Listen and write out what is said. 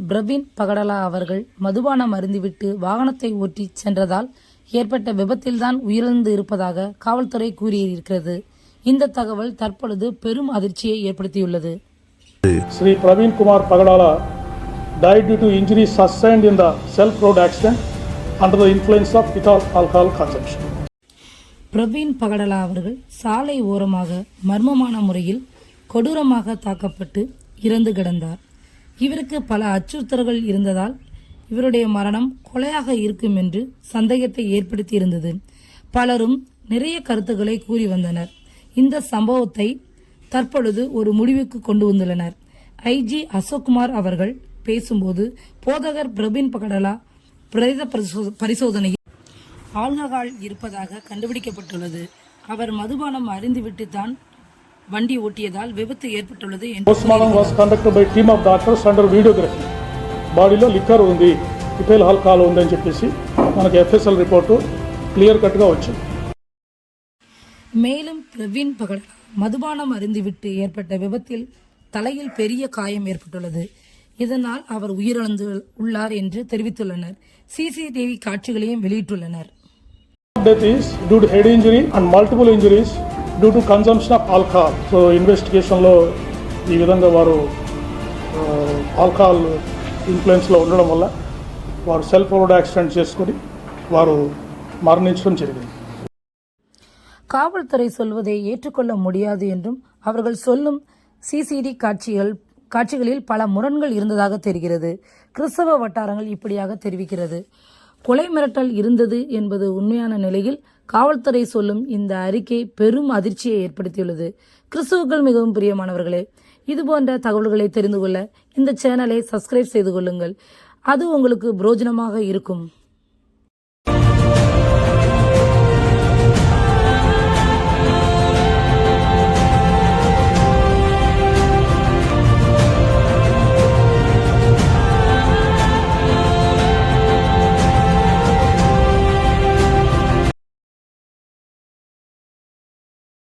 பிரவீன் பகடலா அவர்கள் மதுபானம் அருந்திவிட்டு வாகனத்தை ஓட்டி சென்றதால் ஏற்பட்ட விபத்தில்தான் உயிரிழந்து இருப்பதாக காவல்துறை கூறியிருக்கிறது. இந்த தகவல் தற்பொழுது பெரும் அதிர்ச்சியை ஏற்படுத்தியுள்ளது. Sri Praveen Kumar Pagadala died due to injuries sustained in the self-road accident under the influence of ethyl alcohol consumption. Praveen பகடலா அவர்கள் சாலை ஓரமாக மர்மமான முறையில் கொடூரமாக தாக்கப்பட்டு இறந்து கிடந்தார். இவருக்கு பல அச்சுறுத்தல்கள் இருந்ததால் இவருடைய மரணம் கொலையாக இருக்கும் என்று சந்தேகத்தை ஏற்படுத்தி இருந்தது. பலரும் நிறைய கருத்துக்களை கூறி வந்தனர். இந்த சம்பவத்தை தற்பொழுது ஒரு முடிவுக்கு கொண்டு வந்துள்ளனர். ஐஜி அசோக்குமார் அவர்கள் பேசும்போது போதகர் பிரவீன் பகடலா பிரேத பரிசோதனையில் ஆல்கஹால் இருப்பதாக கண்டுபிடிக்கப்பட்டுள்ளது. அவர் மதுபானம் அருந்திவிட்டு தான் வண்டி ஓட்டியதால் விபத்து ஏற்பட்டுள்ளது என்று Postmortem was conducted by team of doctors under videography. బాడీలో లిక్కర్ ఉంది, ఇథైల్ ఆల్కహాల్ ఉందని చెప్పేసి మనకి ఎఫ్ఎస్ఎల్ రిపోర్టు క్లియర్ కట్గా వచ్చింది. மேலும் பிரவீன் பகடலா மதுபானம் அருந்திவிட்டு ஏற்பட்ட விபத்தில் தலையில் பெரிய காயம் ஏற்பட்டுள்ளது. இதனால் அவர் உயிரிழந்து உள்ளார் என்று தெரிவித்துள்ளனர். சிசிடிவி காட்சிகளையும் வெளியிட்டுள்ளனர். Death is due to head injury and multiple injuries due to consumption of alcohol. So investigation లో ఈ విధంగా వారు ఆల్కహాల్ ఇన్ఫ్లుయెన్స్ లో ఉండడం వల్ల వారు సెల్ఫ్ రోడ్ యాక్సిడెంట్ చేసుకొని వారు మరణించడం జరిగింది. காவல்துறை சொல்வதை ஏற்றுக்கொள்ள முடியாது என்றும் அவர்கள் சொல்லும் சிசிடி காட்சிகளில் பல முரண்கள் இருந்ததாக தெரிகிறது. கிறிஸ்தவ வட்டாரங்கள் இப்படியாக தெரிவிக்கிறது. கொலை மிரட்டல் இருந்தது என்பது உண்மையான நிலையில் காவல்துறை சொல்லும் இந்த அறிக்கை பெரும் அதிர்ச்சியை ஏற்படுத்தியுள்ளது. கிறிஸ்தவர்கள் மிகவும் பிரியமானவர்களே, இதுபோன்ற தகவல்களை தெரிந்து கொள்ள இந்த சேனலை சப்ஸ்கிரைப் செய்து கொள்ளுங்கள். அது உங்களுக்கு பிரயோஜனமாக இருக்கும்.